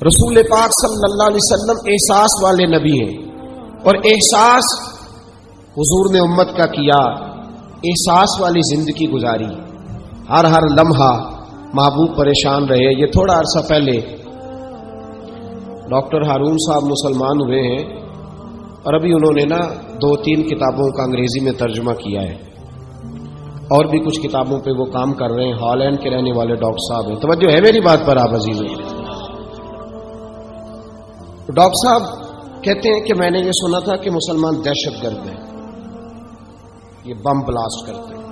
رسول پاک صلی اللہ علیہ وسلم احساس والے نبی ہیں، اور احساس حضور نے امت کا کیا، احساس والی زندگی گزاری، ہر لمحہ محبوب پریشان رہے۔ یہ تھوڑا عرصہ پہلے ڈاکٹر ہارون صاحب مسلمان ہوئے ہیں، اور ابھی انہوں نے 2-3 کتابوں کا انگریزی میں ترجمہ کیا ہے، اور بھی کچھ کتابوں پہ وہ کام کر رہے ہیں۔ ہالینڈ کے رہنے والے ڈاکٹر صاحب ہیں، توجہ ہے میری بات پر آپ عزیز ہیں۔ ڈاکٹر صاحب کہتے ہیں کہ میں نے یہ سنا تھا کہ مسلمان دہشت گرد ہیں، یہ بم بلاسٹ کرتے ہیں،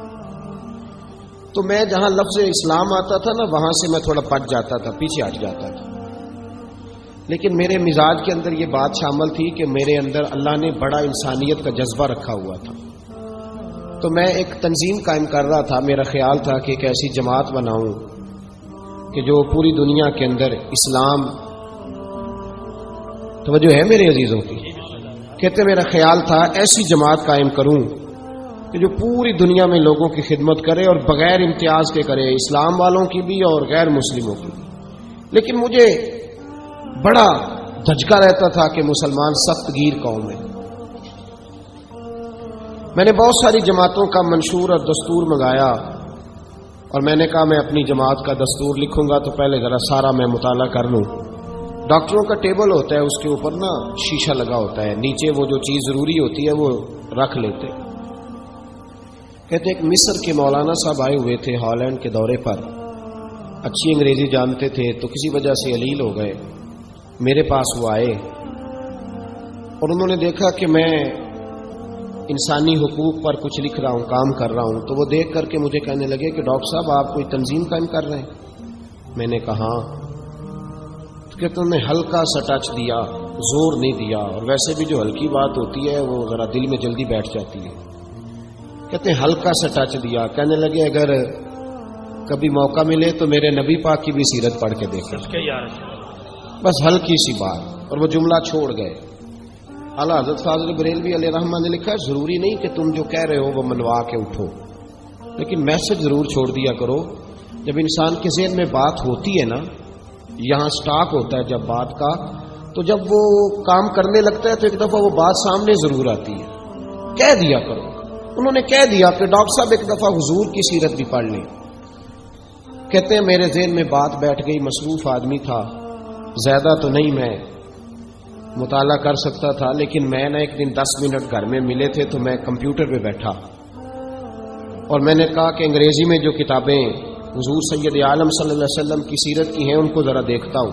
تو میں جہاں لفظ اسلام آتا تھا وہاں سے میں تھوڑا پٹ جاتا تھا، پیچھے ہٹ جاتا تھا، لیکن میرے مزاج کے اندر یہ بات شامل تھی کہ میرے اندر اللہ نے بڑا انسانیت کا جذبہ رکھا ہوا تھا، تو میں ایک تنظیم قائم کر رہا تھا۔ میرا خیال تھا کہ ایک ایسی جماعت بناؤں کہ جو پوری دنیا کے اندر اسلام، توجہ ہے میرے عزیزوں کی، کہتے میرا خیال تھا ایسی جماعت قائم کروں کہ جو پوری دنیا میں لوگوں کی خدمت کرے اور بغیر امتیاز کے کرے، اسلام والوں کی بھی اور غیر مسلموں کی بھی۔ لیکن مجھے بڑا دھچکا رہتا تھا کہ مسلمان سخت گیر قوم ہے۔ میں نے بہت ساری جماعتوں کا منشور اور دستور منگایا، اور میں نے کہا میں اپنی جماعت کا دستور لکھوں گا تو پہلے ذرا سارا میں مطالعہ کر لوں۔ ڈاکٹروں کا ٹیبل ہوتا ہے، اس کے اوپر شیشہ لگا ہوتا ہے، نیچے وہ جو چیز ضروری ہوتی ہے وہ رکھ لیتے۔ کہتے ایک مصر کے مولانا صاحب آئے ہوئے تھے ہالینڈ کے دورے پر، اچھی انگریزی جانتے تھے، تو کسی وجہ سے علیل ہو گئے۔ میرے پاس وہ آئے اور انہوں نے دیکھا کہ میں انسانی حقوق پر کچھ لکھ رہا ہوں، کام کر رہا ہوں، تو وہ دیکھ کر کے مجھے کہنے لگے کہ ڈاکٹر صاحب آپ کوئی تنظیم قائم کر رہے ہیں؟ میں نے کہا ہاں۔ تو کہتے انہوں نے ہلکا سا ٹچ دیا، زور نہیں دیا، اور ویسے بھی جو ہلکی بات ہوتی ہے وہ ذرا دل میں جلدی بیٹھ جاتی ہے۔ کہتے ہیں ہلکا سا ٹچ دیا، کہنے لگے اگر کبھی موقع ملے تو میرے نبی پاک کی بھی سیرت پڑھ کے دیکھیں، بس ہلکی سی بات، اور وہ جملہ چھوڑ گئے۔ اعلیٰ حضرت فاضل بریلوی علیہ رحمہ نے لکھا ضروری نہیں کہ تم جو کہہ رہے ہو وہ منوا کے اٹھو، لیکن میسج ضرور چھوڑ دیا کرو۔ جب انسان کے ذہن میں بات ہوتی ہے یہاں سٹاک ہوتا ہے جب بات کا، تو جب وہ کام کرنے لگتا ہے تو ایک دفعہ وہ بات سامنے ضرور آتی ہے، کہہ دیا کرو۔ انہوں نے کہہ دیا کہ ڈاکٹر صاحب ایک دفعہ حضور کی سیرت بھی پڑھ لیں۔ کہتے ہیں میرے ذہن میں بات بیٹھ گئی، مصروف آدمی تھا، زیادہ تو نہیں میں مطالعہ کر سکتا تھا، لیکن میں ایک دن 10 منٹ گھر میں ملے تھے تو میں کمپیوٹر پہ بیٹھا، اور میں نے کہا کہ انگریزی میں جو کتابیں حضور سید عالم صلی اللہ علیہ وسلم کی سیرت کی ہیں ان کو ذرا دیکھتا ہوں۔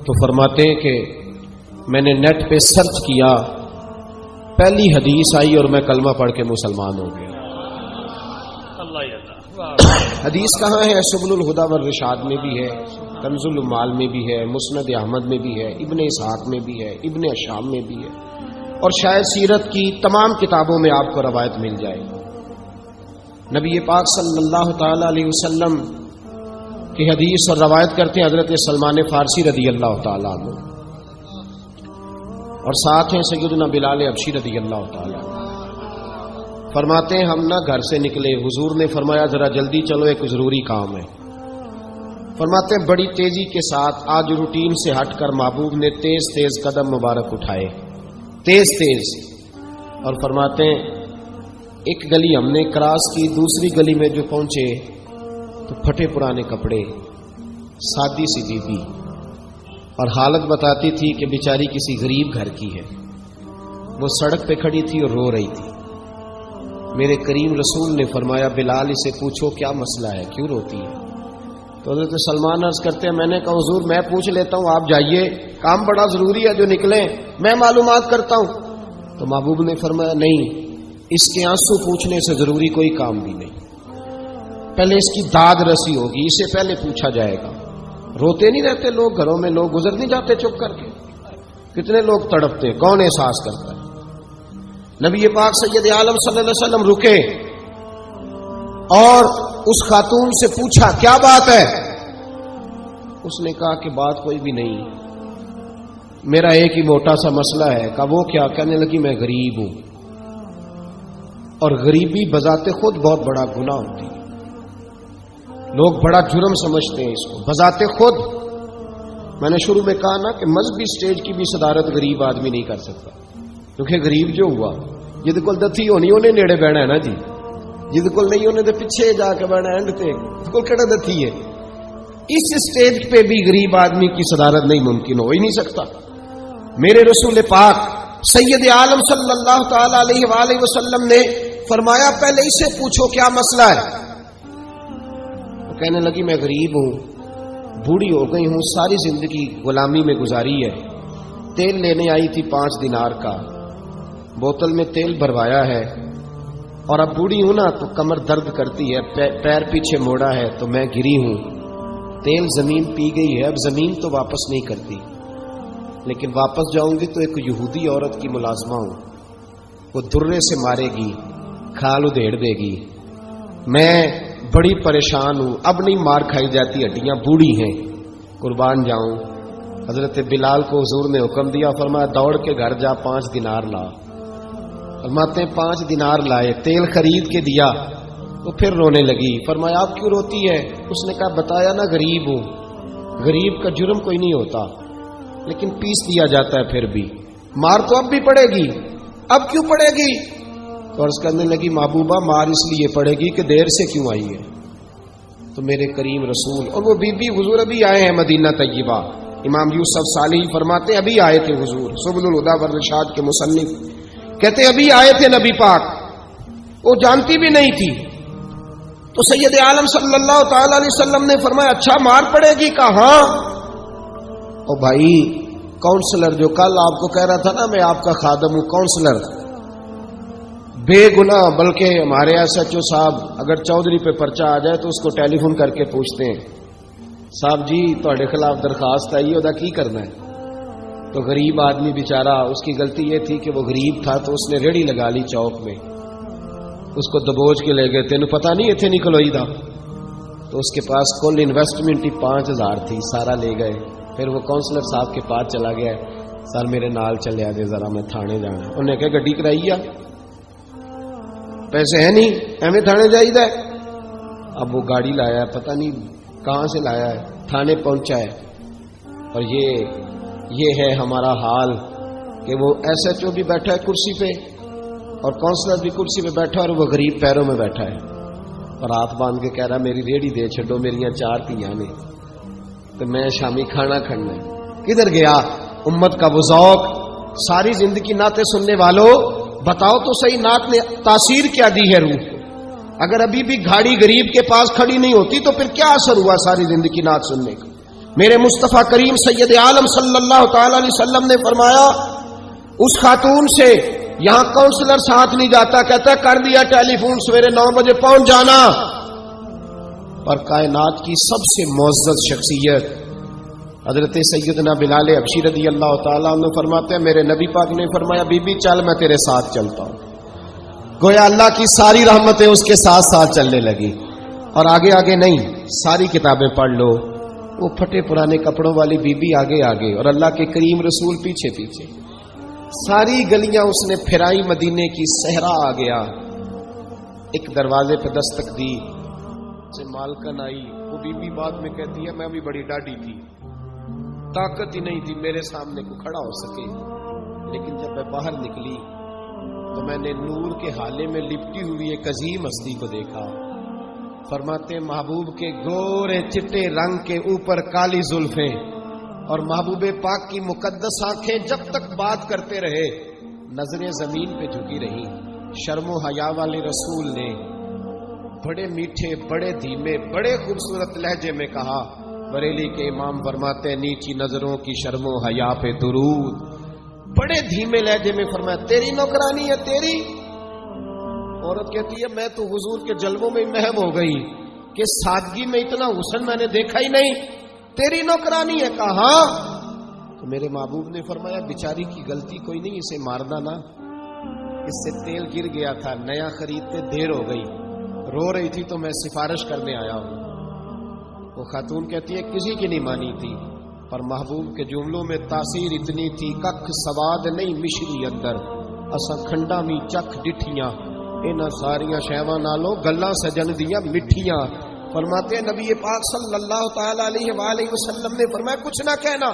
تو فرماتے ہیں کہ میں نے نیٹ پہ سرچ کیا، پہلی حدیث آئی اور میں کلمہ پڑھ کے مسلمان ہو گیا۔ حدیث کہاں ہے؟ سبل الہدی والرشاد میں بھی ہے، کنز المال میں بھی ہے، مسند احمد میں بھی ہے، ابن اسحاق میں بھی ہے، ابن اشام میں بھی ہے، اور شاید سیرت کی تمام کتابوں میں آپ کو روایت مل جائے۔ نبی پاک صلی اللہ تعالی علیہ وسلم کی حدیث اور روایت کرتے ہیں حضرت سلمان فارسی رضی اللہ تعالیٰ عنہ، اور ساتھ ہیں سیدنا بلال حبشی رضی اللہ تعالیٰ عنہ۔ فرماتے ہیں ہم گھر سے نکلے، حضور نے فرمایا ذرا جلدی چلو ایک ضروری کام ہے۔ فرماتے ہیں بڑی تیزی کے ساتھ آج روٹین سے ہٹ کر محبوب نے تیز تیز قدم مبارک اٹھائے، تیز تیز، اور فرماتے ہیں ایک گلی ہم نے کراس کی، دوسری گلی میں جو پہنچے تو پھٹے پرانے کپڑے، سادی سی بیوی، اور حالت بتاتی تھی کہ بیچاری کسی غریب گھر کی ہے۔ وہ سڑک پہ کھڑی تھی اور رو رہی تھی۔ میرے کریم رسول نے فرمایا بلال اسے پوچھو کیا مسئلہ ہے، کیوں روتی ہے؟ تو حضرت سلمان عرض کرتے ہیں میں نے کہا حضور میں پوچھ لیتا ہوں، آپ جائیے، کام بڑا ضروری ہے جو نکلیں، میں معلومات کرتا ہوں۔ تو محبوب نے فرمایا نہیں، اس کے آنسو پوچھنے سے ضروری کوئی کام بھی نہیں، پہلے اس کی داد رسی ہوگی، اسے پہلے پوچھا جائے گا۔ روتے نہیں رہتے لوگ گھروں میں، لوگ گزر نہیں جاتے چپ کر کے، کتنے لوگ تڑپتے، کون احساس کرتا ہے؟ نبی پاک سید عالم صلی اللہ علیہ وسلم رکے اور اس خاتون سے پوچھا کیا بات ہے؟ اس نے کہا کہ بات کوئی بھی نہیں، میرا ایک ہی موٹا سا مسئلہ ہے۔ کہا وہ کیا؟ کہنے لگی میں غریب ہوں، اور غریبی بذات خود بہت بڑا گناہ ہوتی ہے، لوگ بڑا جرم سمجھتے ہیں اس کو بذات خود. میں نے شروع میں کہا نا کہ مذہبی سٹیج کی بھی صدارت غریب آدمی نہیں کر سکتا, کیونکہ غریب جو ہوا جد کول دتھی ہونی انہیں نیڑے بہنا ہے نا جی, جد کول نہیں انہیں تو پیچھے جا کے بہنا اینڈ تے جد کول کہڑا دتھی ہے. اس سٹیج پہ بھی غریب آدمی کی صدارت نہیں ممکن ہو ہی نہیں سکتا. میرے رسول پاک سید عالم صلی اللہ تعالی علیہ وآلہ وسلم نے فرمایا پہلے اسے پوچھو کیا مسئلہ ہے. وہ کہنے لگی میں غریب ہوں, بوڑھی ہو گئی ہوں, ساری زندگی غلامی میں گزاری ہے, تیل لینے آئی تھی 5 دینار کا, بوتل میں تیل بھروایا ہے, اور اب بوڑھی ہوں نا تو کمر درد کرتی ہے, پیر پیچھے موڑا ہے تو میں گری ہوں, تیل زمین پی گئی ہے, اب زمین تو واپس نہیں کرتی, لیکن واپس جاؤں گی تو ایک یہودی عورت کی ملازمہ ہوں, وہ درے سے مارے گی, کھال ادھیڑ دے گی, میں بڑی پریشان ہوں, اب نہیں مار کھائی جاتی, ہڈیاں بوڑھی ہیں, قربان جاؤں. حضرت بلال کو حضور نے حکم دیا, فرمایا دوڑ کے گھر جا 5 دینار لا. فرماتے ہیں 5 دینار لائے, تیل خرید کے دیا تو پھر رونے لگی. فرمایا آپ کیوں روتی ہے؟ اس نے کہا بتایا نا غریب ہوں, غریب کا جرم کوئی نہیں ہوتا, لیکن پیس دیا جاتا ہے, پھر بھی مار تو اب بھی پڑے گی, اب کیوں پڑے گی؟ تو عرض کرنے لگی محبوبہ مار اس لیے پڑے گی کہ دیر سے کیوں آئی ہے. تو میرے کریم رسول اور وہ بی بی حضور ابھی آئے ہیں مدینہ طیبہ. امام یوسف صالحی فرماتے ہیں ابھی آئے تھے حضور, سبل الہدی والرشاد کے مصنف کہتے ابھی آئے تھے نبی پاک, وہ جانتی بھی نہیں تھی. تو سید عالم صلی اللہ تعالی علیہ وسلم نے فرمایا اچھا مار پڑے گی؟ کہا ہاں. او بھائی کاؤنسلر جو کل آپ کو کہہ رہا تھا نا میں آپ کا خادم ہوں, کاؤنسلر بے گناہ, بلکہ ہمارے SHO صاحب اگر چودھری پہ پرچہ آ جائے تو اس کو ٹیلی فون کر کے پوچھتے ہیں صاحب جی تہاڈے خلاف درخواست آئی ہے, کی کرنا ہے؟ تو غریب آدمی بیچارہ, اس کی غلطی یہ تھی کہ وہ غریب تھا تو اس نے ریڑھی لگا لی چوک میں, اس کو دبوچ کے لے گئے, تینوں پتہ نہیں اتنے نکلوئی دا. تو اس کے پاس کل انویسٹمنٹ ہی 5000 تھی, سارا لے گئے. پھر وہ کاؤنسلر صاحب کے پاس چلا گیا, سر میرے نال چلے آ جائے ذرا, میں تھانے جانا. انہیں کہا گڈی کرائی ہے, پیسے ہیں نہیں, ایویں تھانے جائیے. اب وہ گاڑی لایا, پتہ نہیں کہاں سے لایا ہے, تھانے پہنچا ہے. اور یہ ہے ہمارا حال کہ وہ SHO بھی بیٹھا ہے کرسی پہ اور کاؤنسلر بھی کرسی پہ بیٹھا, اور وہ غریب پیروں میں بیٹھا ہے اور ہاتھ باندھ کے کہہ رہا میری ریڑھی دے چھڈو, میریاں 4 تیاں نے, تو میں شامی کھانا کھڑنا ہے. کدھر گیا امت کا وہ ذوق؟ ساری زندگی نعتیں سننے والوں بتاؤ تو صحیح, نعت نے تاثیر کیا دی ہے روح کو؟ اگر ابھی بھی گھاڑی غریب کے پاس کھڑی نہیں ہوتی تو پھر کیا اثر ہوا ساری زندگی نعت سننے کا؟ میرے مصطفیٰ کریم سید عالم صلی اللہ تعالی علیہ وسلم نے فرمایا اس خاتون سے یہاں کاؤنسلر ساتھ نہیں جاتا, کہتا کر دیا ٹیلی فون, سویرے 9 بجے پہنچ جانا. اور کائنات کی سب سے معزز شخصیت حضرت سیدنا بلال حبشی رضی اللہ تعالیٰ عنہ فرماتے ہیں میرے نبی پاک نے فرمایا بی بی چل میں تیرے ساتھ چلتا ہوں. گویا اللہ کی ساری رحمتیں اس کے ساتھ ساتھ چلنے لگی. اور آگے آگے نہیں, ساری کتابیں پڑھ لو, وہ پھٹے پرانے کپڑوں والی بی بی آگے آگے اور اللہ کے کریم رسول پیچھے پیچھے. ساری گلیاں اس نے پھرائی, مدینے کی صحرا آ گیا. ایک دروازے پہ دستک دی, سے مالکن آئی. وہ بی بی بعد میں کہتی ہے میں بھی بڑی ڈاڈی تھی, طاقت ہی نہیں تھی میرے سامنے کو کھڑا ہو سکے, لیکن جب میں باہر نکلی تو میں نے نور کے حالے میں لپٹی ہوئی ایک عظیم ہستی کو دیکھا. فرماتے محبوب کے گورے چٹے رنگ کے اوپر کالی زلفیں اور محبوب پاک کی مقدس آنکھیں جب تک بات کرتے رہے نظریں زمین پہ جھکی رہی. شرم و حیا والے رسول نے بڑے میٹھے, بڑے دھیمے, بڑے خوبصورت لہجے میں کہا. بریلی کے امام فرماتے ہیں نیچی نظروں کی شرم و حیا پہ درود. بڑے دھیمے لہجے میں فرمایا تیری نوکرانی ہے تیری. عورت کہتی ہے میں تو حضور کے جلووں میں محو ہو گئی کہ سادگی میں اتنا حسن میں نے دیکھا ہی نہیں, تیری نوکرانی ہے. کہا تو میرے محبوب نے فرمایا بیچاری کی غلطی کوئی نہیں, اسے مارنا نا, اس سے تیل گر گیا تھا, نیا خریدتے دیر ہو گئی, رو رہی تھی تو میں سفارش کرنے آیا ہوں. وہ خاتون کہتی ہے کسی کی نہیں مانی تھی, پر محبوب کے جملوں میں تاثیر اتنی تھی ککھ سواد نہیں مشری اندر, اساں کھنڈا می چکھ ڈٹھیاں, انہاں ساریاں شیواں نالوں گلاں سجن دیاں مٹھیاں. فرماتے ہیں نبی پاک صلی اللہ تعالی علیہ وآلہ وسلم نے فرمایا کچھ نہ کہنا.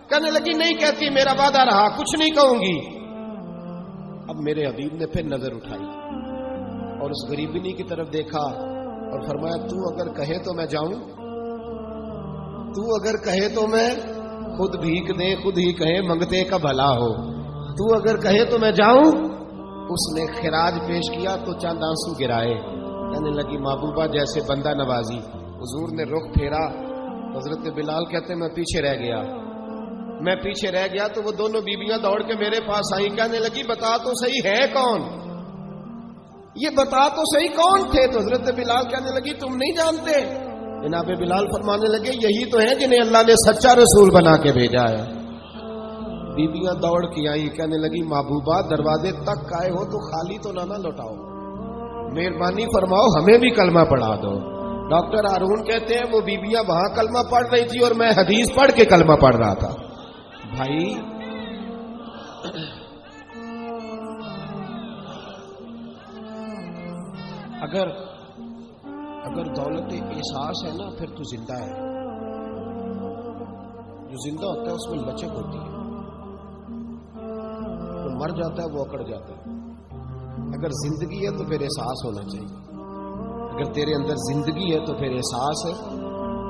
کہنے لگی نہیں کہتی، میرا وعدہ رہا، کچھ نہیں کہوں گی. اب میرے حبیب نے پھر نظر اٹھائی اور اس غریبنی کی طرف دیکھا اور فرمایا تو اگر کہے تو میں جاؤں، تو اگر کہے تو میں خود بھیک دے، خود ہی کہے منگتے کا بھلا ہو، تو اگر کہے تو میں جاؤں. اس نے خراج پیش کیا تو چند آنسو گرائے. کہنے لگی محبوبہ جیسے بندہ نوازی. حضور نے رخ پھیرا. حضرت بلال کہتے ہیں میں پیچھے رہ گیا تو وہ دونوں بیویاں دوڑ کے میرے پاس آئیں. کہنے لگی بتا تو صحیح ہے کون، یہ بتا تو صحیح کون تھے. تو حضرت بلال کہنے لگی تم نہیں جانتے. جناب بلال فرمانے لگے یہی تو ہیں جنہیں اللہ نے سچا رسول بنا کے بھیجا ہے. بیویاں دوڑ کے آئی. کہنے لگی محبوبہ دروازے تک آئے ہو تو خالی تو نہ لوٹاؤ، مہربانی فرماؤ ہمیں بھی کلمہ پڑھا دو. ڈاکٹر ہارون کہتے ہیں وہ بیویاں وہاں کلمہ پڑھ رہی تھی اور میں حدیث پڑھ کے کلمہ پڑھ رہا تھا. بھائی اگر دولت احساس ہے نا پھر تو زندہ ہے. جو زندہ ہوتا ہے اس میں لچک ہوتی ہے، جو مر جاتا ہے وہ اکڑ جاتا ہے. اگر زندگی ہے تو پھر احساس ہونا چاہیے. اگر تیرے اندر زندگی ہے تو پھر احساس ہے،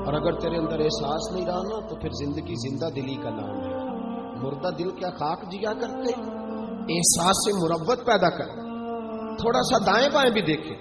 اور اگر تیرے اندر احساس نہیں رہا نا تو پھر زندگی زندہ دلی کا نام ہے. مردہ دل کیا خاک جیا کرتے، احساس سے مربت پیدا کر. تھوڑا سا دائیں بائیں بھی دیکھے.